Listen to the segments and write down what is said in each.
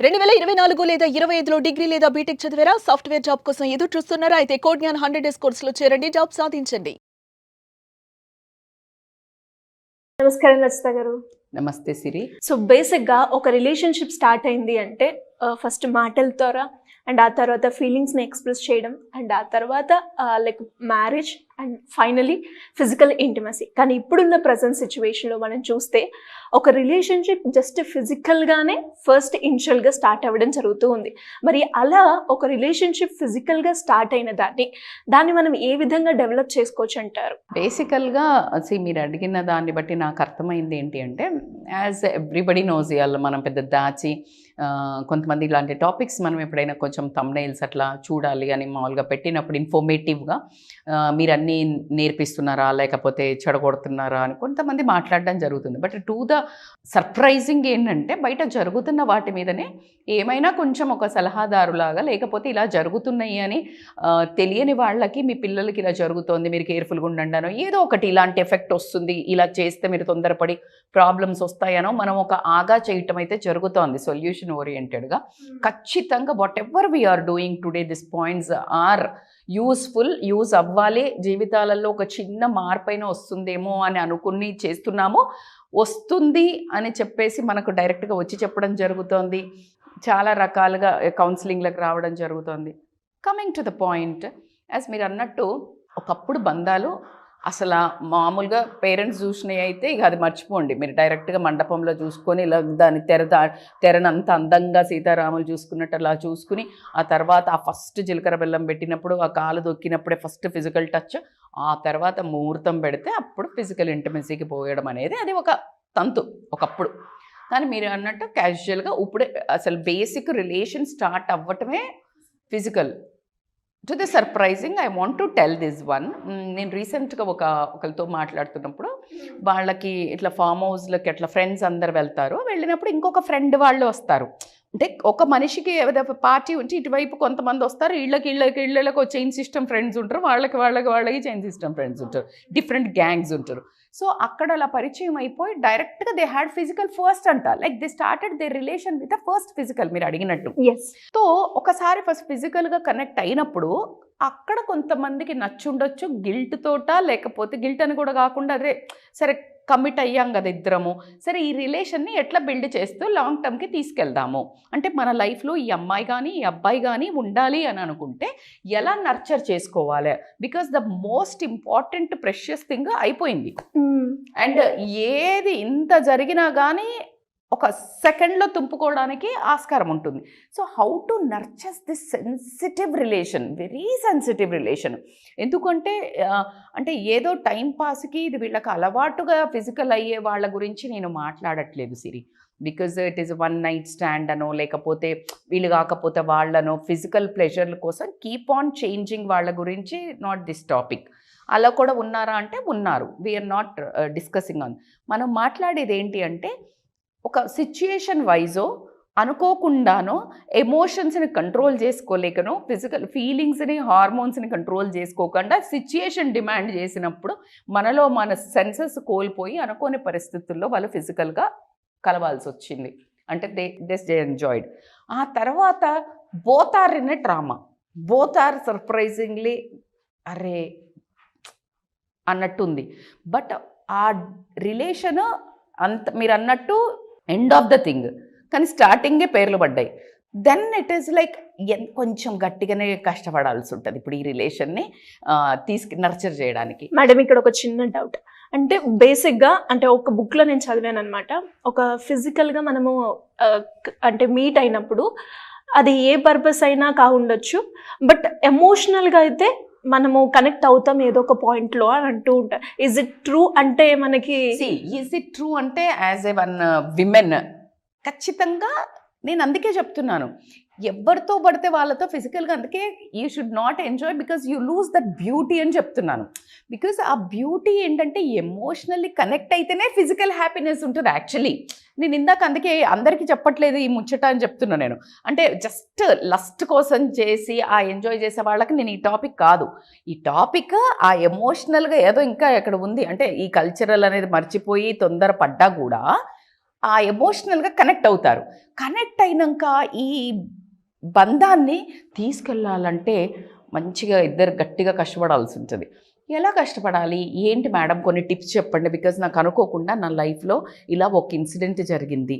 2024 లేదా 25లో డిగ్రీ లేదా బీటెక్ చదివారా? సాఫ్ట్‌వేర్ జాబ్ కోసం ఎదురు చూస్తున్నారా? అయితే కోడ్ జ్ఞాన్ 100 డేస్ కోర్సులో చేరండి. జాబ్ సాధించండి. నమస్కారం రచిత గారు. నమస్తే సిరి. సో బేసిక్‌గా ఒక రిలేషన్‌షిప్ స్టార్ట్ అయింది అంటే ఫస్ట్ మాటల ద్వారా అండ్ ఆ తర్వాత ఫీలింగ్స్‌ని ఎక్స్‌ప్రెస్ చేయడం అండ్ ఆ తర్వాత like marriage and finally physical intimacy. కానీ ఇప్పుడున్న ప్రెజెంట్ సిచ్యువేషన్‌లో మనం చూస్తే ఒక రిలేషన్‌షిప్ జస్ట్ ఫిజికల్‌గానే ఫస్ట్ ఇనిషియల్‌గా స్టార్ట్ అవ్వడం జరుగుతూ ఉంది. మరి అలా ఒక రిలేషన్‌షిప్ ఫిజికల్‌గా స్టార్ట్ అయిన దాన్ని మనం ఏ విధంగా డెవలప్ చేసుకోవచ్చు అంటారు? బేసికల్గా మీరు అడిగిన దాన్ని బట్టి నాకు అర్థమైంది ఏంటి అంటే, యాజ్ ఎవ్రీబడి నోస్, ఇవాళ మనం పెద్ద దాచి కొంతమంది ఇలాంటి టాపిక్స్ మనం ఎప్పుడైనా కొంచెం థంబ్నెయిల్స్ అట్లా చూడాలి అని మామూలుగా పెట్టినప్పుడు ఇన్ఫర్మేటివ్గా మీరు అన్నీ నేర్పిస్తున్నారా లేకపోతే చెడగొడుతున్నారా అని కొంతమంది మాట్లాడడం జరుగుతుంది. బట్ టు ద సర్ప్రైజింగ్ ఏంటంటే, బయట జరుగుతున్న వాటి మీదనే ఏమైనా కొంచెం ఒక సలహాదారులాగా, లేకపోతే ఇలా జరుగుతున్నాయి అని తెలియని వాళ్ళకి, మీ పిల్లలకి ఇలా జరుగుతోంది మీరు కేర్ఫుల్గా ఉండండి అనో, ఏదో ఒకటి ఇలాంటి ఎఫెక్ట్ వస్తుంది, ఇలా చేస్తే మీరు తొందరపడి ప్రాబ్లమ్స్ వస్తాయనో మనం ఒక ఆగా చేయటం అయితే జరుగుతోంది సొల్యూషన్ ఓరియంటెడ్గా. ఖచ్చితంగా whatever we are doing today, this points are useful, use అవ్వాలి. జీవితాలలో ఒక చిన్న మార్పైన వస్తుందేమో అని అనుకుని చేస్తున్నాము, వస్తుంది అని చెప్పేసి మనకు డైరెక్ట్గా వచ్చి చెప్పడం జరుగుతోంది. చాలా రకాలుగా కౌన్సిలింగ్లకు రావడం జరుగుతుంది. Coming to the point, as మీరు అన్నట్టు ఒకప్పుడు బంధాలు అసలు మామూలుగా పేరెంట్స్ చూసినవి అయితే ఇక అది మర్చిపోండి. మీరు డైరెక్ట్గా మండపంలో చూసుకొని ఇలా దాని తెరనంత అందంగా సీతారాములు చూసుకున్నట్టు అలా చూసుకుని, ఆ తర్వాత ఆ ఫస్ట్ జీలకర్ర బెల్లం పెట్టినప్పుడు, ఆ కాలు దొక్కినప్పుడే ఫస్ట్ ఫిజికల్ టచ్, ఆ తర్వాత ముహూర్తం పెడితే అప్పుడు ఫిజికల్ ఇంటిమసీకి పోయడం అనేది అది ఒక తంతు ఒకప్పుడు. కానీ మీరు అన్నట్టు క్యాజువల్గా ఇప్పుడే అసలు బేసిక్ రిలేషన్ స్టార్ట్ అవ్వటమే physical. To the surprising I want to tell this one. నేను రీసెంట్గా ఒకరితో మాట్లాడుతున్నప్పుడు, వాళ్ళకి ఇట్లా ఫామ్ హౌస్లకి అట్లా ఫ్రెండ్స్ అందరు వెళ్తారు. వెళ్ళినప్పుడు ఇంకొక ఫ్రెండ్ వాళ్ళు వస్తారు. అంటే ఒక మనిషికి పార్టీ ఉంటే ఇటువైపు కొంతమంది వస్తారు, ఇళ్ళకి చైన్ సిస్టమ్ ఫ్రెండ్స్ ఉంటారు, వాళ్ళకి చైన్ సిస్టమ్ ఫ్రెండ్స్ ఉంటారు, డిఫరెంట్ గ్యాంగ్స్ ఉంటారు. సో అక్కడ అలా పరిచయం అయిపోయి డైరెక్ట్గా దే హ్యాడ్ ఫిజికల్ ఫస్ట్ అంట. Like they started they relation with first physical, మీరు అడిగినట్టు. సో ఒకసారి ఫస్ట్ ఫిజికల్గా కనెక్ట్ అయినప్పుడు అక్కడ కొంతమందికి నచ్చుండొచ్చు, గిల్ట్ తోట, లేకపోతే గిల్ట్ అని కూడా కాకుండా అదే సరే కమిట్ అయ్యాం కదా ఇద్దరము, సరే ఈ రిలేషన్ని ఎట్లా బిల్డ్ చేస్తూ లాంగ్ టర్మ్కి తీసుకెళ్దాము, అంటే మన లైఫ్లో ఈ అమ్మాయి కానీ ఈ అబ్బాయి కానీ ఉండాలి అని అనుకుంటే ఎలా నర్చర్ చేసుకోవాలి, because the most important precious thing అయిపోయింది. అండ్ ఏది ఇంత జరిగినా కానీ ఒక సెకండ్లో తుంపుకోవడానికి ఆస్కారం ఉంటుంది. So how to nurture this sensitive relation, very sensitive relation. ఎందుకంటే అంటే ఏదో టైం పాస్కి ఇది వీళ్ళకి అలవాటుగా ఫిజికల్ అయ్యే వాళ్ళ గురించి నేను మాట్లాడట్లేదు Siri. Because it is one night stand అనో, లేకపోతే వీళ్ళు కాకపోతే వాళ్ళనో, ఫిజికల్ ప్లెజర్ల కోసం కీప్ ఆన్ చేంజింగ్ వాళ్ళ గురించి నాట్ దిస్ టాపిక్. అలా కూడా ఉన్నారా అంటే ఉన్నారు, వీఆర్ నాట్ డిస్కసింగ్ ఆన్. మనం మాట్లాడేది ఏంటి అంటే, ఒక సిచ్యుయేషన్ వైజో అనుకోకుండానో ఎమోషన్స్ని కంట్రోల్ చేసుకోలేకనో, ఫిజికల్ ఫీలింగ్స్ని హార్మోన్స్ని కంట్రోల్ చేసుకోకుండా సిచ్యుయేషన్ డిమాండ్ చేసినప్పుడు మనలో మన సెన్సెస్ కోల్పోయి అనుకోని పరిస్థితుల్లో వాళ్ళు ఫిజికల్గా కలవాల్సి వచ్చింది. అంటే దే ఎంజాయిడ్. ఆ తర్వాత both are in a trauma, both are surprisingly అరే అన్నట్టుంది. బట్ ఆ రిలేషన్ అంత మీరు అన్నట్టు ఎండ్ ఆఫ్ ద థింగ్, కానీ స్టార్టింగే పేర్లు పడ్డాయి. దెన్ ఇట్ ఈస్ లైక్ కొంచెం గట్టిగానే కష్టపడాల్సి ఉంటుంది ఇప్పుడు ఈ రిలేషన్ని నర్చర్ చేయడానికి. మేడం ఇక్కడ ఒక చిన్న డౌట్, అంటే బేసిక్గా అంటే ఒక బుక్లో నేను చదివాను అనమాట. ఒక ఫిజికల్గా మనము అంటే మీట్ అయినప్పుడు అది ఏ పర్పస్ అయినా కావుండొచ్చు, బట్ ఎమోషనల్గా అయితే మనము కనెక్ట్ అవుతాం ఏదో ఒక పాయింట్లో అని అంటూ ఉంటారు. Is it true? అంటే మనకి ఈజ్ ఇట్ ట్రూ అంటే యాజ్ ఏ వన్ విమెన్ ఖచ్చితంగా నేను అందుకే చెప్తున్నాను, ఎవరితో పడితే వాళ్ళతో ఫిజికల్గా, అందుకే you should not enjoy because you lose that beauty అని చెప్తున్నాను. బికాజ్ ఆ బ్యూటీ ఏంటంటే ఎమోషనల్లీ కనెక్ట్ అయితేనే ఫిజికల్ హ్యాపీనెస్ ఉంటుంది. యాక్చువల్లీ నేను ఇందాక అందుకే అందరికీ చెప్పట్లేదు ఈ ముచ్చట అని చెప్తున్నా నేను. అంటే జస్ట్ లస్ట్ కోసం చేసి ఆ ఎంజాయ్ చేసే వాళ్ళకి నేను ఈ టాపిక్ కాదు. ఈ టాపిక్ ఆ ఎమోషనల్గా ఏదో ఇంకా ఎక్కడ ఉంది అంటే ఈ కల్చరల్ అనేది మర్చిపోయి తొందరపడ్డా కూడా ఆ ఎమోషనల్గా కనెక్ట్ అవుతారు. కనెక్ట్ అయినాక ఈ బంధాన్ని తీసుకెళ్ళాలంటే మంచిగా ఇద్దరు గట్టిగా కష్టపడాల్సి ఉంటుంది. ఎలా కష్టపడాలి ఏంటి మేడం, కొన్ని టిప్స్ చెప్పండి. బికాజ్ నాకు అనుకోకుండా నా లైఫ్లో ఇలా ఒక ఇన్సిడెంట్ జరిగింది,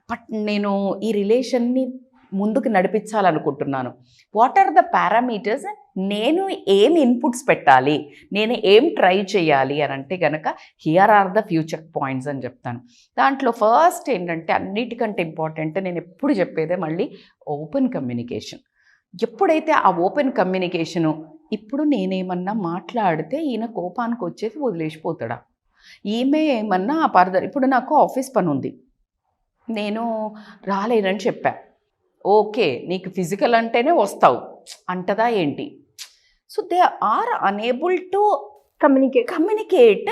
బట్ నేను ఈ రిలేషన్ని ముందుకు నడిపించాలనుకుంటున్నాను. వాట్ ఆర్ ద పారామీటర్స్, నేను ఏం ఇన్పుట్స్ పెట్టాలి, నేను ఏం ట్రై చేయాలి అని అంటే కనుక here are the future points అని చెప్తాను. దాంట్లో ఫస్ట్ ఏంటంటే అన్నిటికంటే ఇంపార్టెంట్, నేను ఎప్పుడు చెప్పేదే మళ్ళీ ఓపెన్ కమ్యూనికేషన్. ఎప్పుడైతే ఆ ఓపెన్ కమ్యూనికేషను, ఇప్పుడు నేనేమన్నా మాట్లాడితే ఈయన కోపానికి వచ్చేసి వదిలేసిపోతాడా, ఈమె ఏమన్నా ఇప్పుడు నాకు ఆఫీస్ పని ఉంది, నేను రాలేనని చెప్పా, ఓకే నీకు ఫిజికల్ అంటేనే వస్తావు అంటదా ఏంటి? So they are unable to communicate,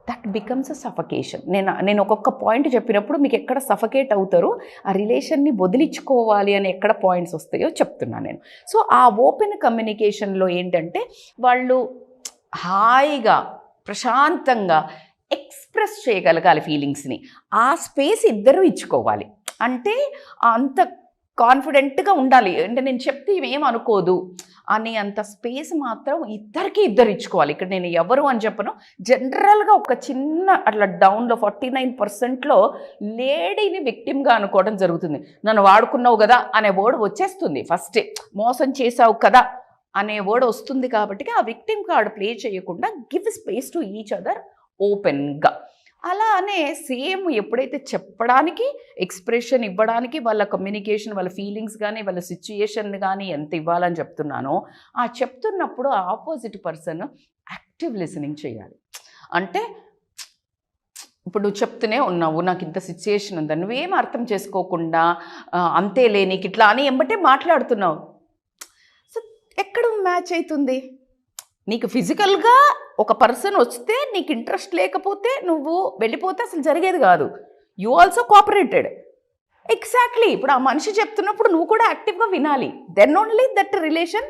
that becomes a suffocation. నేను ఒక్కొక్క పాయింట్ చెప్పినప్పుడు మీకు ఎక్కడ సఫకేట్ అవుతారో, ఆ రిలేషన్ని వదిలించుకోవాలి అని ఎక్కడ పాయింట్స్ వస్తాయో చెప్తున్నాను నేను. సో ఆ ఓపెన్ కమ్యూనికేషన్లో ఏంటంటే వాళ్ళు హాయిగా ప్రశాంతంగా ఎక్స్ప్రెస్ చేయగలగాలి ఫీలింగ్స్ని. ఆ స్పేస్ ఇద్దరు ఇచ్చుకోవాలి. అంటే అంత కాన్ఫిడెంట్గా ఉండాలి, అంటే నేను చెప్తే ఏం అనుకోదు అని అంత స్పేస్ మాత్రం ఇద్దరు ఇచ్చుకోవాలి. ఇక్కడ నేను ఎవరు అని చెప్పను, జనరల్గా ఒక చిన్న అట్లా డౌన్లో 49%లో లేడీని విక్టిమ్గా అనుకోవడం జరుగుతుంది. నన్ను వాడుకున్నావు కదా అనే వర్డ్ వచ్చేస్తుంది, ఫస్టే మోసం చేసావు కదా అనే వర్డ్ వస్తుంది. కాబట్టి ఆ విక్టిమ్ కార్డ్ ప్లే చేయకుండా give space to each other ఓపెన్గా. అలానే సేమ్ ఎప్పుడైతే చెప్పడానికి, ఎక్స్ప్రెషన్ ఇవ్వడానికి, వాళ్ళ కమ్యూనికేషన్, వాళ్ళ ఫీలింగ్స్ కానీ వాళ్ళ సిచ్యుయేషన్ కానీ ఎంత ఇవ్వాలని చెప్తున్నానో, ఆ చెప్తున్నప్పుడు ఆపోజిట్ పర్సన్ యాక్టివ్ లిసనింగ్ చేయాలి. అంటే ఇప్పుడు నువ్వు చెప్తూనే ఉన్నావు, నాకు ఇంత సిచ్యుయేషన్ ఉందా, నువ్వేం అర్థం చేసుకోకుండా అంతేలే నీకు ఇట్లా అని ఎంబటే మాట్లాడుతున్నావు. సో ఎక్కడ మ్యాచ్ అవుతుంది? నీకు ఫిజికల్గా ఒక పర్సన్ వస్తే నీకు ఇంట్రెస్ట్ లేకపోతే నువ్వు వెళ్ళిపోతే అసలు జరిగేది కాదు. You also cooperated. ఎగ్జాక్ట్లీ ఇప్పుడు ఆ మనిషి చెప్తున్నప్పుడు నువ్వు కూడా యాక్టివ్గా వినాలి. Then only that relation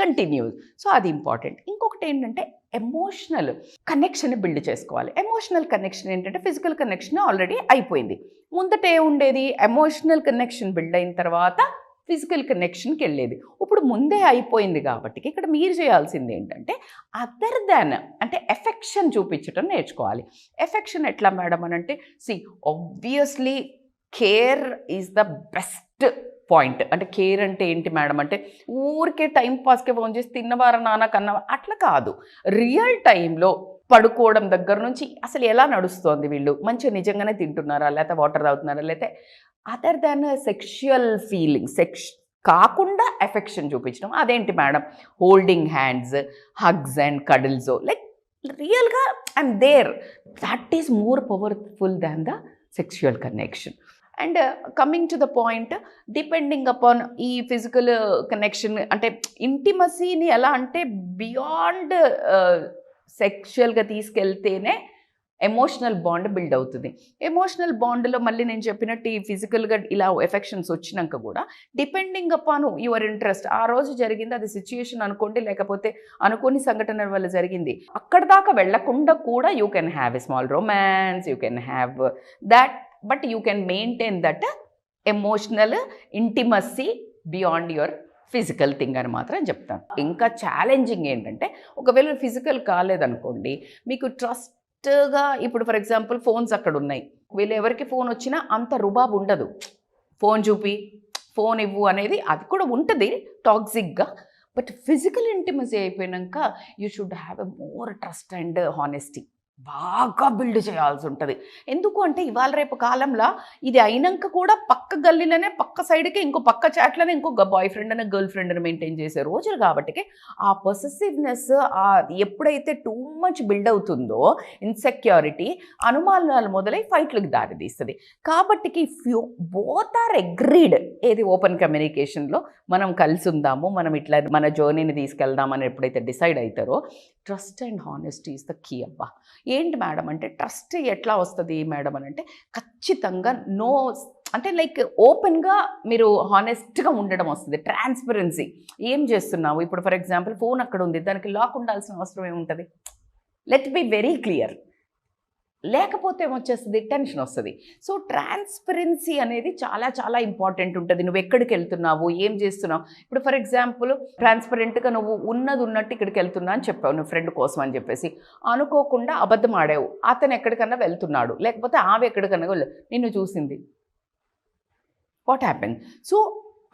continues. So అది ఇంపార్టెంట్. ఇంకొకటి ఏంటంటే ఎమోషనల్ కనెక్షన్ బిల్డ్ చేసుకోవాలి. ఎమోషనల్ కనెక్షన్ ఏంటంటే ఫిజికల్ కనెక్షన్ ఆల్రెడీ అయిపోయింది. ముందట ఏముండేది, ఎమోషనల్ కనెక్షన్ బిల్డ్ అయిన తర్వాత ఫిజికల్ కనెక్షన్కి వెళ్ళేది. ఇప్పుడు ముందే అయిపోయింది కాబట్టి ఇక్కడ మీరు చేయాల్సింది ఏంటంటే అదర్ దాన్ అంటే ఎఫెక్షన్ చూపించడం నేర్చుకోవాలి. ఎఫెక్షన్ ఎట్లా మేడం అని అంటే obviously care is the best point. అంటే కేర్ అంటే ఏంటి మేడం అంటే ఊరికే టైంపాస్కే ఫోన్ చేసి తిన్నవారా నాన్న కన్నవా అట్లా కాదు. రియల్ టైంలో పడుకోవడం దగ్గర నుంచి అసలు ఎలా నడుస్తోంది, వీళ్ళు మంచిగా నిజంగానే తింటున్నారా, లేకపోతే వాటర్ తాగుతున్నారా, లేకపోతే అదర్ దాన్ సెక్షువల్ ఫీలింగ్, కాకుండా ఎఫెక్షన్ చూపించడం. అదేంటి madam, holding hands, hugs and cuddles, like రియల్గా I'm there. That is more powerful than the sexual connection. And coming to the point, depending upon ఈ ఫిజికల్ కనెక్షన్ అంటే ఇంటిమసీని ఎలా అంటే beyond సెక్షువల్గా తీసుకెళ్తేనే ఎమోషనల్ బాండ్ బిల్డ్ అవుతుంది. ఎమోషనల్ బాండ్లో మళ్ళీ నేను చెప్పినట్టు ఈ ఫిజికల్గా ఇలా ఎఫెక్షన్స్ వచ్చినాక కూడా డిపెండింగ్ అపాన్ యువర్ ఇంట్రెస్ట్, ఆ రోజు జరిగింది అది సిచ్యుయేషన్ అనుకోండి, లేకపోతే అనుకోని సంఘటనల వల్ల జరిగింది, అక్కడ దాకా వెళ్లకుండా కూడా you can have a small romance, you can have that, but you can maintain that emotional intimacy beyond your physical thing అని మాత్రం చెప్తాను. ఇంకా ఛాలెంజింగ్ ఏంటంటే ఒకవేళ ఫిజికల్ కాలేదనుకోండి, మీకు ట్రస్ట్గా ఇప్పుడు ఫర్ ఎగ్జాంపుల్ ఫోన్స్ అక్కడ ఉన్నాయి, వీళ్ళు ఎవరికి ఫోన్ వచ్చినా అంత రుబాబు ఉండదు, ఫోన్ చూపి ఫోన్ ఇవ్వు అనేది అది కూడా ఉంటుంది టాక్సిక్గా. బట్ ఫిజికల్ ఇంటిమసీ అయిపోయాక you should have a more trust and honesty బాగా బిల్డ్ చేయాల్సి ఉంటుంది. ఎందుకు అంటే ఇవాళ రేపు కాలంలో ఇది అయినాక కూడా పక్క గల్లీలోనే పక్క సైడ్కి ఇంకో పక్క చాట్లోనే ఇంకో బాయ్ ఫ్రెండ్ అని గర్ల్ ఫ్రెండ్ అని మెయింటైన్ చేసే రోజులు కాబట్టి ఆ పొసెసివ్నెస్ ఎప్పుడైతే టూ మచ్ బిల్డ్ అవుతుందో ఇన్సెక్యూరిటీ, అనుమానాలు మొదలై ఫైట్లకు దారితీస్తుంది. కాబట్టి if you both are agreed, ఏది ఓపెన్ కమ్యూనికేషన్లో మనం కలిసి ఉందాము, మనం ఇట్లా మన జర్నీని తీసుకెళ్దామని ఎప్పుడైతే డిసైడ్ అవుతారో trust and honesty is the key. అబ్బా ఏంటి మేడం అంటే ట్రస్ట్ ఎట్లా వస్తుంది మేడం అని అంటే ఖచ్చితంగా నో అంటే లైక్ ఓపెన్గా మీరు హానెస్ట్గా ఉండడం వస్తుంది. ట్రాన్స్పరెన్సీ, ఏం చేస్తున్నావు ఇప్పుడు ఫర్ ఎగ్జాంపుల్ ఫోన్ అక్కడ ఉంది, దానికి లాక్ ఉండాల్సిన అవసరం ఏముంటుంది? Let be very clear. లేకపోతే ఏమొచ్చేస్తుంది, టెన్షన్ వస్తుంది. సో ట్రాన్స్పరెన్సీ అనేది చాలా చాలా ఇంపార్టెంట్ ఉంటుంది. నువ్వు ఎక్కడికి వెళ్తున్నావు, ఏం చేస్తున్నావు. ఇప్పుడు ఫర్ ఎగ్జాంపుల్ ట్రాన్స్పరెంట్గా నువ్వు ఉన్నది ఉన్నట్టు ఇక్కడికి వెళ్తున్నా అని చెప్పావు నువ్వు ఫ్రెండ్ కోసం అని చెప్పేసి, అనుకోకుండా అబద్ధం ఆడావు, అతను ఎక్కడికన్నా వెళ్తున్నాడు, లేకపోతే ఆమె ఎక్కడికన్నా నిన్ను చూసింది, వాట్ హ్యాపెన్. సో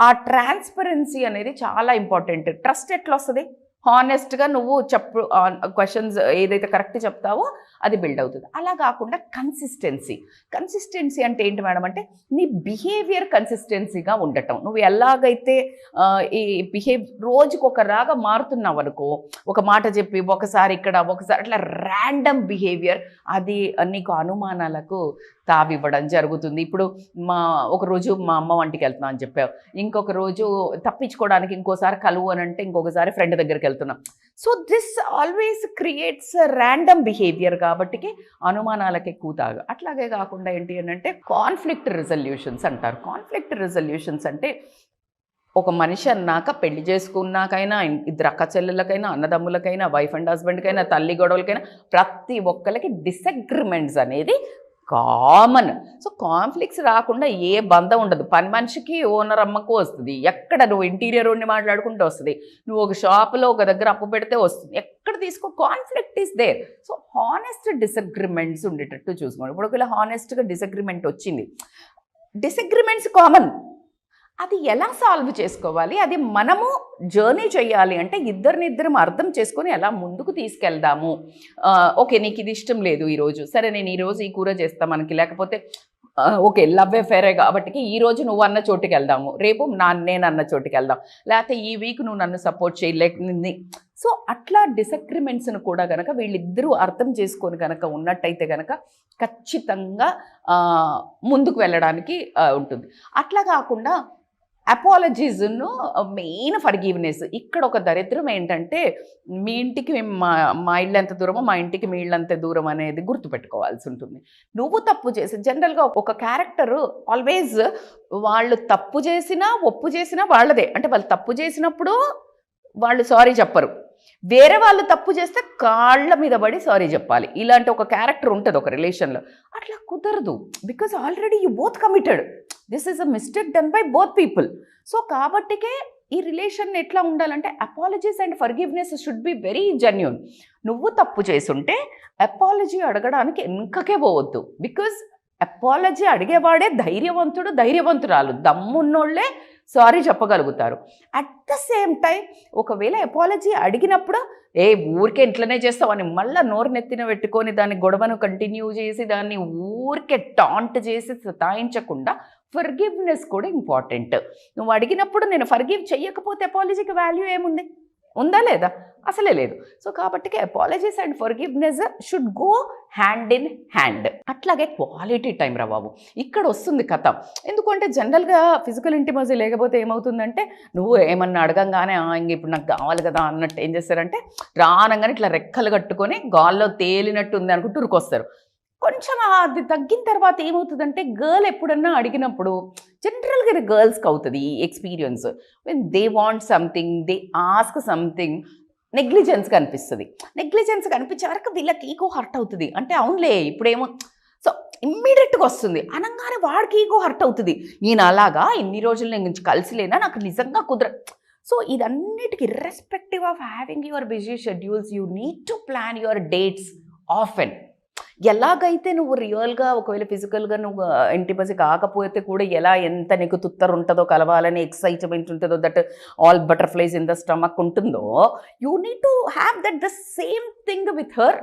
ఆ ట్రాన్స్పరెన్సీ అనేది చాలా ఇంపార్టెంట్. ట్రస్ట్ ఎట్లా వస్తుంది, హానెస్ట్గా నువ్వు క్వశ్చన్స్ ఏదైతే కరెక్ట్ చెప్తావో అది బిల్డ్ అవుతుంది. అలా కాకుండా కన్సిస్టెన్సీ అంటే ఏంటి మేడం అంటే నీ బిహేవియర్ కన్సిస్టెన్సీగా ఉండటం. నువ్వు ఎలాగైతే ఈ రోజుకు ఒక రాగా మారుతున్నావు అనుకో, ఒక మాట చెప్పి ఒకసారి ఇక్కడ ఒకసారి అట్లా ర్యాండమ్ బిహేవియర్, అది నీకు అనుమానాలకు తావివ్వడం జరుగుతుంది. ఇప్పుడు ఒకరోజు మా అమ్మ వంటికి వెళ్తున్నా అని చెప్పావు, ఇంకొక రోజు తప్పించుకోవడానికి ఇంకోసారి కలువు అని అంటే ఇంకొకసారి ఫ్రెండ్ దగ్గరికి వెళ్తున్నాం. So this always creates random behaviour కాబట్టి అనుమానాలకు ఎక్కువ తాగు. అట్లాగే కాకుండా ఏంటి అని అంటే కాన్ఫ్లిక్ట్ రిజల్యూషన్స్ అంటారు. కాన్ఫ్లిక్ట్ రిజల్యూషన్స్ అంటే ఒక మనిషి అన్నాక, పెళ్లి చేసుకున్నాకైనా, ఇద్దరు అక్క చెల్లెళ్ళకైనా, అన్నదమ్ములకైనా, వైఫ్ అండ్ హస్బెండ్కైనా, తల్లి గొడవలకైనా, ప్రతి ఒక్కరికి డిసగ్రిమెంట్స్ అనేది కామన్. సో కాన్ఫ్లిక్ట్స్ రాకుండా ఏ బంధం ఉండదు. పని మనిషికి ఓనర్ అమ్మకు వస్తుంది, ఎక్కడ నువ్వు ఇంటీరియర్ ఉండి మాట్లాడుకుంటూ వస్తుంది, నువ్వు ఒక షాప్లో ఒక దగ్గర అప్పు పెడితే వస్తుంది, ఎక్కడ తీసుకో conflict is there. So honest disagreements ఉండేటట్టు చూసుకోండి. ఇప్పుడు ఒకవేళ హానెస్ట్గా డిసగ్రిమెంట్ వచ్చింది, డిసగ్రిమెంట్స్ కామన్, అది ఎలా సాల్వ్ చేసుకోవాలి, అది మనము జర్నీ చేయాలి అంటే ఇద్దరినిద్దరం అర్థం చేసుకొని ఎలా ముందుకు తీసుకెళ్దాము. ఓకే, నీకు ఇది ఇష్టం లేదు ఈరోజు, సరే నేను ఈరోజు ఈ కూర చేస్తా మనకి, లేకపోతే ఓకే లవ్ అఫేరే కాబట్టి ఈరోజు నువ్వు అన్న చోటుకి వెళ్దాము, రేపు నేను అన్న చోటుకి వెళ్దాం, లేకపోతే ఈ వీక్ నువ్వు నన్ను సపోర్ట్ చేయలేక. సో అట్లా డిసగ్రిమెంట్స్ను కూడా కనుక వీళ్ళిద్దరూ అర్థం చేసుకొని కనుక ఉన్నట్టయితే కనుక ఖచ్చితంగా ముందుకు వెళ్ళడానికి ఉంటుంది. అట్లా కాకుండా అపాలజీస్ను మెయిన్ ఫర్గివ్నెస్. ఇక్కడ ఒక దరిద్రం ఏంటంటే మీ ఇంటికి మా ఇల్లు ఎంత దూరమో మా ఇంటికి మీ ఇల్లు అంతే దూరం అనేది గుర్తుపెట్టుకోవాల్సి ఉంటుంది. నువ్వు తప్పు చేసి జనరల్గా ఒక క్యారెక్టర్ ఆల్వేస్ వాళ్ళు తప్పు చేసినా ఒప్పు చేసినా వాళ్ళదే, అంటే వాళ్ళు తప్పు చేసినప్పుడు వాళ్ళు సారీ చెప్పరు, వేరే వాళ్ళు తప్పు చేస్తే కాళ్ళ మీద పడి సారీ చెప్పాలి. ఇలాంటి ఒక క్యారెక్టర్ ఉంటుంది ఒక రిలేషన్లో. అట్లా కుదరదు, because already you both committed, this is a mistake done by both people. So కాబట్టికే ఈ రిలేషన్ ఎట్లా ఉండాలంటే apologies and forgiveness should be very genuine. నువ్వు తప్పు చేసుంటే అపాలజీ అడగడానికి వెనుకకే పోవద్దు, బికాజ్ అపాలజీ అడిగేవాడే ధైర్యవంతురాలు, దమ్మున్నోళ్ళే సారీ చెప్పగలుగుతారు. అట్ ద సేమ్ టైం ఒకవేళ అపాలజీ అడిగినప్పుడు ఊరికే ఇంట్లోనే చేస్తావని మళ్ళీ నోరు నెత్తిన పెట్టుకొని దాని గొడవను కంటిన్యూ చేసి దాన్ని ఊరికే టాంట్ చేసి సతాయించకుండా ఫర్గివ్నెస్ కూడా ఇంపార్టెంట్. నువ్వు అడిగినప్పుడు నేను ఫర్గివ్ చెయ్యకపోతే అపాలజీకి వాల్యూ ఏముంది, ఉందా లేదా, అసలే లేదు. సో కాబట్టి apologies and forgiveness should go hand in hand. అట్లాగే క్వాలిటీ టైం రా బాబు, ఇక్కడ వస్తుంది కథ. ఎందుకంటే జనరల్గా ఫిజికల్ ఇంటిమసీ లేకపోతే ఏమవుతుందంటే నువ్వు ఏమన్నా అడగంగానే ఇంక ఇప్పుడు నాకు కావాలి కదా అన్నట్టు ఏం చేస్తారంటే రానంగానే ఇట్లా రెక్కలు కట్టుకొని గాల్లో తేలినట్టు ఉంది అనుకుంటూ ఉరికొస్తారు. కొంచెం అది తగ్గిన తర్వాత ఏమవుతుందంటే గర్ల్ ఎప్పుడన్నా అడిగినప్పుడు జనరల్గా ఇది గర్ల్స్కి అవుతుంది ఈ experience. When they want something, they ask something, negligence కనిపిస్తుంది. నెగ్లిజెన్స్ కనిపించే వరకు వీళ్ళకి ఈగో హర్ట్ అవుతుంది. అంటే అవునులే ఇప్పుడేమో, సో ఇమ్మీడియట్గా వస్తుంది అనగానే వాడికి ఈగో హర్ట్ అవుతుంది. నేను అలాగా ఇన్ని రోజులు నేను కలిసి లేనా, నాకు నిజంగా సో ఇదన్నిటికీ irrespective of having your busy schedules, you need to plan your dates often. ఎలాగైతే నువ్వు రియల్గా ఒకవేళ ఫిజికల్గా నువ్వు ఇంటిమసీ కాకపోతే కూడా ఎంత నీకు తుత్తరు ఉంటుందో, కలవాలని ఎక్సైట్మెంట్ ఉంటుందో, that all butterflies in the stomach ఉంటుందో, you need to have that the same thing with her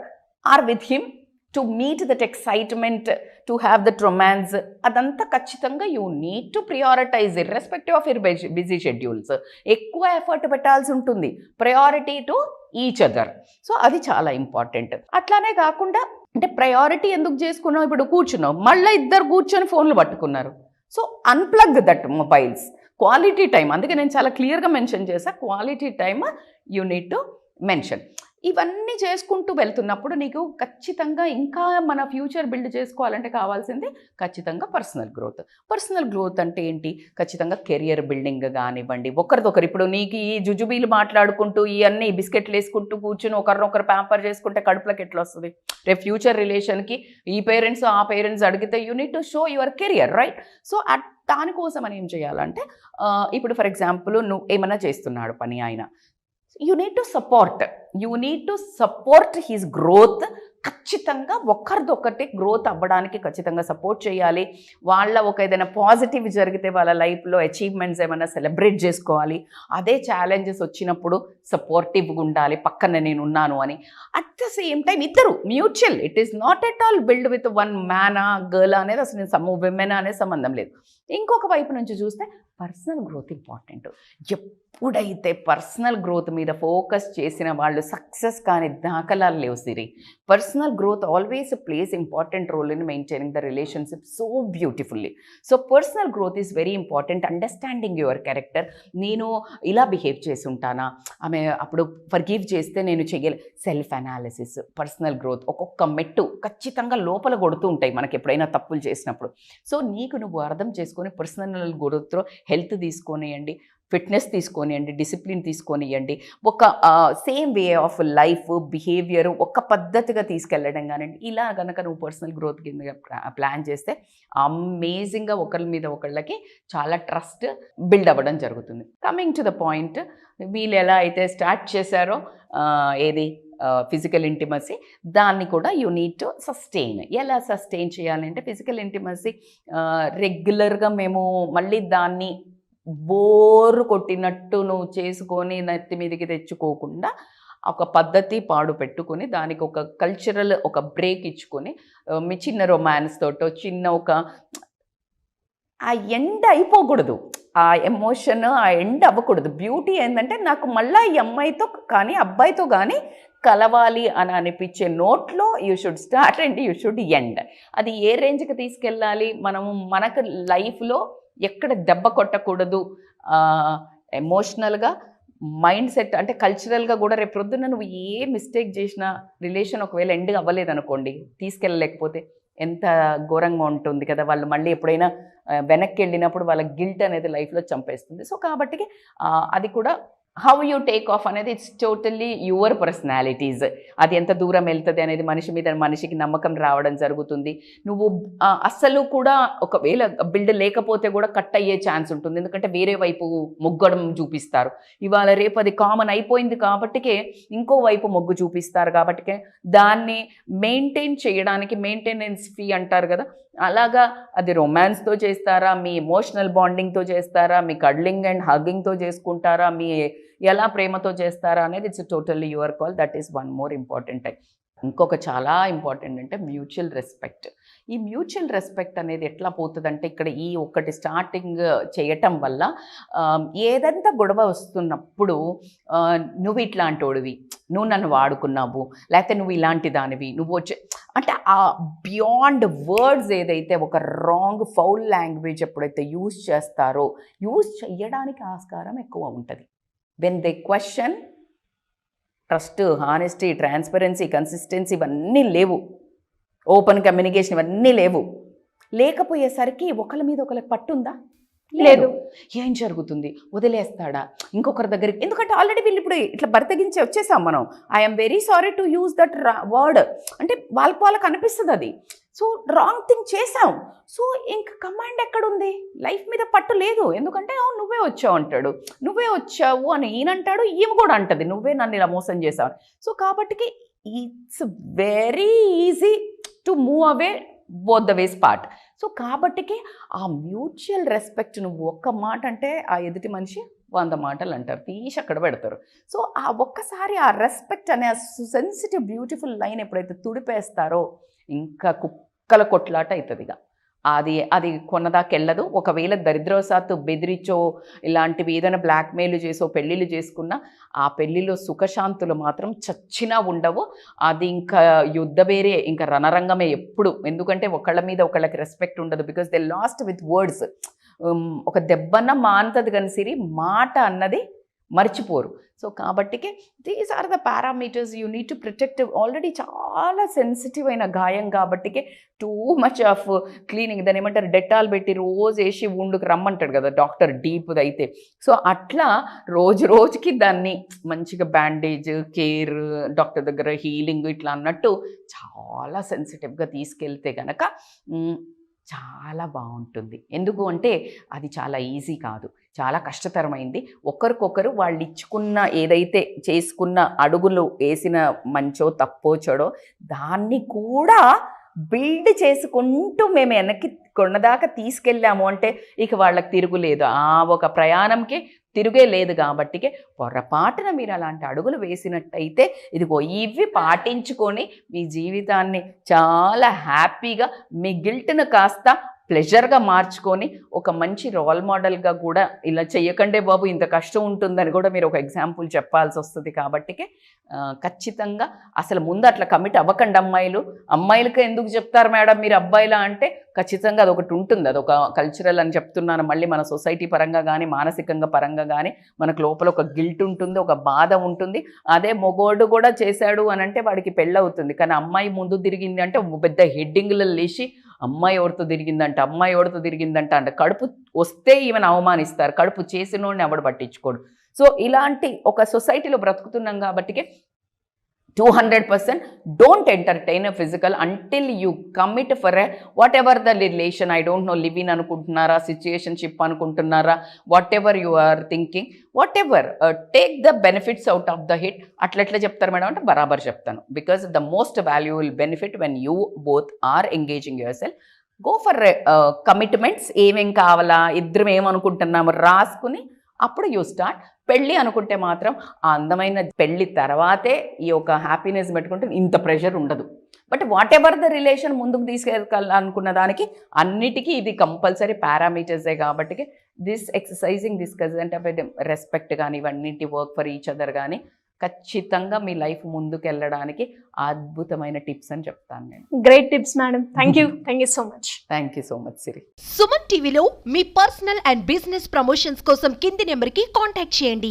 or with him to meet that excitement, to have that romance. అదంతా ఖచ్చితంగా you need to prioritize irrespective of your busy schedules. ఎక్కువ effort పెట్టాల్సి ఉంటుంది, priority to each other. So అది చాలా important. అట్లానే కాకుండా అంటే ప్రయారిటీ ఎందుకు చేసుకున్నావు, ఇప్పుడు కూర్చున్నావు మళ్ళీ ఇద్దరు కూర్చొని ఫోన్లు పట్టుకున్నారు. So unplug that mobiles, quality time. అందుకే నేను చాలా క్లియర్గా మెన్షన్ చేశాను, quality time you need to mention. ఇవన్నీ చేసుకుంటూ వెళ్తున్నప్పుడు నీకు ఖచ్చితంగా ఇంకా మన ఫ్యూచర్ బిల్డ్ చేసుకోవాలంటే కావాల్సింది ఖచ్చితంగా పర్సనల్ గ్రోత్ అంటే ఏంటి? ఖచ్చితంగా కెరియర్ బిల్డింగ్ కానివ్వండి, ఒకరిదొకరు ఇప్పుడు నీకు ఈ జుజుబీలు మాట్లాడుకుంటూ ఇవన్నీ బిస్కెట్లు వేసుకుంటూ కూర్చుని ఒకరినొకరు ప్యాంపర్ చేసుకుంటే కడుపులోకి ఎట్లా వస్తుంది? రేపు ఫ్యూచర్ రిలేషన్కి ఈ పేరెంట్స్ ఆ పేరెంట్స్ అడిగితే you need to show your career, right? So దానికోసం అని ఏం చేయాలంటే ఇప్పుడు ఫర్ ఎగ్జాంపుల్ నువ్వు ఏమైనా చేస్తున్నాడు పని ఆయన, you need to support his growth. ఖచ్చితంగా ఒకరిదొకటి గ్రోత్ అవ్వడానికి ఖచ్చితంగా సపోర్ట్ చేయాలి. వాళ్ళ ఒక ఏదైనా పాజిటివ్ జరిగితే వాళ్ళ లైఫ్లో అచీవ్మెంట్స్ ఏమైనా సెలబ్రేట్ చేసుకోవాలి. అదే ఛాలెంజెస్ వచ్చినప్పుడు సపోర్టివ్గా ఉండాలి, పక్కన నేను ఉన్నాను అని. అట్ ద సేమ్ టైం ఇద్దరు mutual, it is not at all build with one man or girl అనేది అసలు నేను విమెన్ అనే సంబంధం లేదు. ఇంకొక వైపు నుంచి చూస్తే పర్సనల్ గ్రోత్ ఇంపార్టెంట్. ఎప్పుడైతే పర్సనల్ గ్రోత్ మీద ఫోకస్ చేసిన వాళ్ళు సక్సెస్ కాని దాఖలాలు లేవు Siri. Personal growth always plays important role in maintaining the relationship so beautifully. So personal growth is very important. Understanding your character. నేను ఇలా బిహేవ్ చేసి ఉంటానా, ఆమె అప్పుడు ఫర్గివ్ చేస్తే నేను చెయ్యలే. సెల్ఫ్ అనాలిసిస్, పర్సనల్ గ్రోత్ ఒక్కొక్క మెట్టు ఖచ్చితంగా లోపల కొడుతూ ఉంటాయి మనకి ఎప్పుడైనా తప్పులు చేసినప్పుడు. సో నీకు నువ్వు అర్థం చేసుకొని పర్సనల్ గ్రోత్లో హెల్త్ తీసుకొనియండి, ఫిట్నెస్ తీసుకొనియండి, డిసిప్లిన్ తీసుకొనియండి, ఒక same way of life behaviour ఒక పద్ధతిగా తీసుకెళ్ళడం కానివ్వండి. ఇలా కనుక నువ్వు పర్సనల్ గ్రోత్ కింద ప్లాన్ చేస్తే అమేజింగ్గా ఒకరి మీద ఒకళ్ళకి చాలా ట్రస్ట్ బిల్డ్ అవ్వడం జరుగుతుంది. కమింగ్ టు ద పాయింట్, వీళ్ళు ఎలా అయితే స్టార్ట్ చేశారో ఏది ఫిజికల్ ఇంటిమసీ, దాన్ని కూడా యూ నీడ్ టు సస్టైన్. ఎలా సస్టైన్ చేయాలంటే ఫిజికల్ ఇంటిమసీ రెగ్యులర్గా మేము మళ్ళీ దాన్ని బోరు కొట్టినట్టు నువ్వు చేసుకొని నెత్తి మీదకి తెచ్చుకోకుండా ఒక పద్ధతి పాడు పెట్టుకొని దానికి ఒక కల్చరల్ ఒక బ్రేక్ ఇచ్చుకొని మీ చిన్న రొమాన్స్ తోటో చిన్న ఒక ఆ ఎండ్ అయిపోకూడదు, ఆ ఎమోషన్ ఆ ఎండ్ అవ్వకూడదు. బ్యూటీ ఏంటంటే నాకు మళ్ళీ ఈ అమ్మాయితో కానీ అబ్బాయితో కానీ కలవాలి అని అనిపించే నోట్లో you should start and you should end. అది ఏ రేంజ్కి తీసుకెళ్ళాలి, మనము మనకు లైఫ్లో ఎక్కడ దెబ్బ కొట్టకూడదు, ఎమోషనల్గా మైండ్ సెట్ అంటే కల్చరల్గా కూడా రేపు ప్రొద్దున నువ్వు ఏ మిస్టేక్ చేసినా రిలేషన్ ఒకవేళ ఎండ్ అవ్వలేదనుకోండి, తీసుకెళ్ళలేకపోతే ఎంత ఘోరంగా ఉంటుంది కదా. వాళ్ళు మళ్ళీ ఎప్పుడైనా వెనక్కి వెళ్ళినప్పుడు వాళ్ళ గిల్ట్ అనేది లైఫ్లో చంపేస్తుంది. సో కాబట్టి అది కూడా హౌ యూ టేక్ ఆఫ్ అనేది ఇట్స్ టోటల్లీ యువర్ పర్సనాలిటీస్. అది ఎంత దూరం వెళ్తుంది అనేది మనిషి మీద మనిషికి నమ్మకం రావడం జరుగుతుంది. నువ్వు అస్సలు కూడా ఒకవేళ బిల్డ్ లేకపోతే కూడా కట్ అయ్యే ఛాన్స్ ఉంటుంది, ఎందుకంటే వేరే వైపు మొగ్గడం చూపిస్తారు. ఇవాళ రేపు అది కామన్ అయిపోయింది కాబట్టికే ఇంకో వైపు మొగ్గు చూపిస్తారు కాబట్టికే దాన్ని మెయింటైన్ చేయడానికి మెయింటెనెన్స్ ఫీ అంటారు కదా, అలాగా అది రొమాన్స్తో చేస్తారా, మీ ఎమోషనల్ బాండింగ్తో చేస్తారా, మీ కడ్లింగ్ అండ్ హగ్గింగ్తో చేసుకుంటారా, మీ ఎలా ప్రేమతో చేస్తారా అనేది it's totally your call. That is one more important type. ఇంకొక చాలా ఇంపార్టెంట్ అంటే మ్యూచువల్ రెస్పెక్ట్. ఈ మ్యూచువల్ రెస్పెక్ట్ అనేది ఎట్లా పోతుందంటే ఇక్కడ ఈ ఒక్కటి స్టార్టింగ్ చేయటం వల్ల ఏదంతా గొడవ వస్తున్నప్పుడు నువ్వు ఇట్లాంటోడివి, నువ్వు నన్ను వాడుకున్నావు, లేకపోతే నువ్వు ఇలాంటి దానివి, నువ్వు వచ్చే అంటే ఆ బియాండ్ వర్డ్స్ ఏదైతే ఒక రాంగ్ ఫౌల్ లాంగ్వేజ్ ఎప్పుడైతే యూజ్ చేస్తారో యూజ్ చేయడానికి ఆస్కారం ఎక్కువ ఉంటుంది. When they question trust, honesty, transparency, consistency ఇవన్నీ లేవు, ఓపెన్ కమ్యూనికేషన్ ఇవన్నీ లేకపోయేసరికి ఒకరి మీద ఒకరికి పట్టుందా? లేదు. ఏం జరుగుతుంది? వదిలేస్తాడా ఇంకొకరి దగ్గరికి? ఎందుకంటే ఆల్రెడీ వీళ్ళు ఇప్పుడు ఇట్లా బరితెగించి వచ్చేసాం మనం. I'm very sorry to use that word అంటే వాళ్ళకి అనిపిస్తుంది అది. సో రాంగ్ థింగ్ చేసాం. సో ఇంక కమాండ్ ఎక్కడుంది? లైఫ్ మీద పట్టు లేదు. ఎందుకంటే నువ్వే వచ్చావు అంటాడు, నువ్వే వచ్చావు అని ఈయనంటాడు, ఈమె కూడా అంటది నువ్వే నన్ను ఇలా మోసం చేసావు. సో కాబట్టి it's very easy to move away both the ways part. So కాబట్టికి ఆ మ్యూచువల్ రెస్పెక్ట్ నువ్వు ఒక్క మాట అంటే ఆ ఎదుటి మనిషి 100 మాటలు అంటారు, తీసి అక్కడ పెడతారు. సో ఆ ఒక్కసారి ఆ రెస్పెక్ట్ అనే సెన్సిటివ్ బ్యూటిఫుల్ లైన్ ఎప్పుడైతే తుడిపేస్తారో ఇంకా కుక్కల కొట్లాట అవుతుంది. ఇక అది కొన్నదాకా వెళ్ళదు. ఒకవేళ దరిద్రవశాత్తు బెదిరించో ఇలాంటివి ఏదైనా బ్లాక్మెయిల్ చేసో పెళ్ళిళ్ళు చేసుకున్నా ఆ పెళ్ళిలో సుఖశాంతులు మాత్రం చచ్చినా ఉండవు. అది ఇంకా యుద్ధ వేరే, ఇంకా రణరంగమే ఎప్పుడు. ఎందుకంటే ఒకళ్ళ మీద ఒకళ్ళకి రెస్పెక్ట్ ఉండదు. Because they lost with words. ఒక దెబ్బన్న మాంతది కానీ సిరి మాట అన్నది మర్చిపోరు. సో కాబట్టికి these are the parameters you need to protect. Already చాలా సెన్సిటివ్ అయిన గాయం కాబట్టికి టూ మచ్ ఆఫ్ క్లీనింగ్, దాని ఏమంటారు డెటాల్ పెట్టి రోజు వేసి వుండుకు రమ్మంటాడు కదా డాక్టర్, డీప్ది అయితే. సో అట్లా రోజుకి దాన్ని మంచిగా బ్యాండేజ్, కేర్, డాక్టర్ దగ్గర హీలింగ్ ఇట్లా అన్నట్టు చాలా సెన్సిటివ్గా తీసుకెళ్తే కనుక చాలా బాగుంటుంది. ఎందుకు అంటే అది చాలా ఈజీ కాదు, చాలా కష్టతరమైంది. ఒకరికొకరు వాళ్ళు ఇచ్చుకున్న ఏదైతే చేసుకున్న అడుగులు వేసిన మంచో తప్పో చెడో దాన్ని కూడా బిల్డ్ చేసుకుంటూ మేము వెనక్కి కొన్నదాకా తీసుకెళ్ళాము అంటే ఇక వాళ్ళకి తిరుగులేదు. ఆ ఒక ప్రయాణంకి తిరుగే లేదు. కాబట్టి పొరపాటున మీరు అలాంటి అడుగులు వేసినట్టయితే ఇదిగో ఇవి పాటించుకొని మీ జీవితాన్ని చాలా హ్యాపీగా, మీ గిల్ట్ను కాస్త ప్లెజర్గా మార్చుకొని ఒక మంచి రోల్ మోడల్గా కూడా, ఇలా చెయ్యకండే బాబు ఇంత కష్టం ఉంటుందని కూడా మీరు ఒక ఎగ్జాంపుల్ చెప్పాల్సి వస్తుంది. కాబట్టి ఖచ్చితంగా అసలు ముందు అట్లా కమిట్ అవ్వకండి. అమ్మాయిలకే ఎందుకు చెప్తారు మేడం మీరు అబ్బాయిలా అంటే ఖచ్చితంగా అదొకటి ఉంటుంది, అదొక కల్చరల్ అని చెప్తున్నాను. మళ్ళీ మన సొసైటీ పరంగా కానీ మానసికంగా పరంగా కానీ మనకు లోపల ఒక గిల్ట్ ఉంటుంది, ఒక బాధ ఉంటుంది. అదే మొగోడు కూడా చేశాడు అని అంటే వాడికి పెళ్ళవుతుంది. కానీ అమ్మాయి ముందు తిరిగింది అంటే పెద్ద హెడ్డింగ్లలో లేచి అమ్మాయి ఎవరితో తిరిగిందంట అంటే కడుపు వస్తే ఈమెను అవమానిస్తారు, కడుపు చేసినోడిని ఎవడు పట్టించుకోడు. సో ఇలాంటి ఒక సొసైటీలో బ్రతుకుతున్నాం కాబట్టి 200% don't entertain a physical until you commit for a whatever the relation. I don't know, live in అనుకుంటున్నారా, సిచ్యుయేషన్షిప్ అనుకుంటున్నారా, whatever you are thinking, whatever, take the benefits out of the hit. అట్లా చెప్తారు madam అంటే బరాబర్ చెప్తాను. Because the most valuable benefit when you both are engaging yourself, go for commitments. ఏమేం కావాలా, ఇద్దరం ఏమనుకుంటున్నాము రాసుకుని అప్పుడు యూ స్టార్ట్. పెళ్ళి అనుకుంటే మాత్రం ఆ అందమైన పెళ్ళి తర్వాతే ఈ యొక్క హ్యాపీనెస్ పెట్టుకుంటే ఇంత ప్రెషర్ ఉండదు. But whatever the relation ముందుకు తీసుకెళ్ళాలనుకున్న దానికి అన్నిటికీ ఇది కంపల్సరీ పారామీటర్సే. కాబట్టి this exercising, this consent of respect కానీ ఇవన్నిటి వర్క్ ఫర్ ఈచ్ అదర్ కానీ ఖచ్చితంగా మీ లైఫ్ ముందుకు వెళ్ళడానికి అద్భుతమైన టిప్స్ అని చెప్తాను నేను. Great tips madam, thank you so much. Thank you so much Siri. Suman టీవీలో మీ పర్సనల్ అండ్ బిజినెస్ ప్రమోషన్స్ కోసం కింది నెంబర్కి కాంటాక్ట్ చేయండి.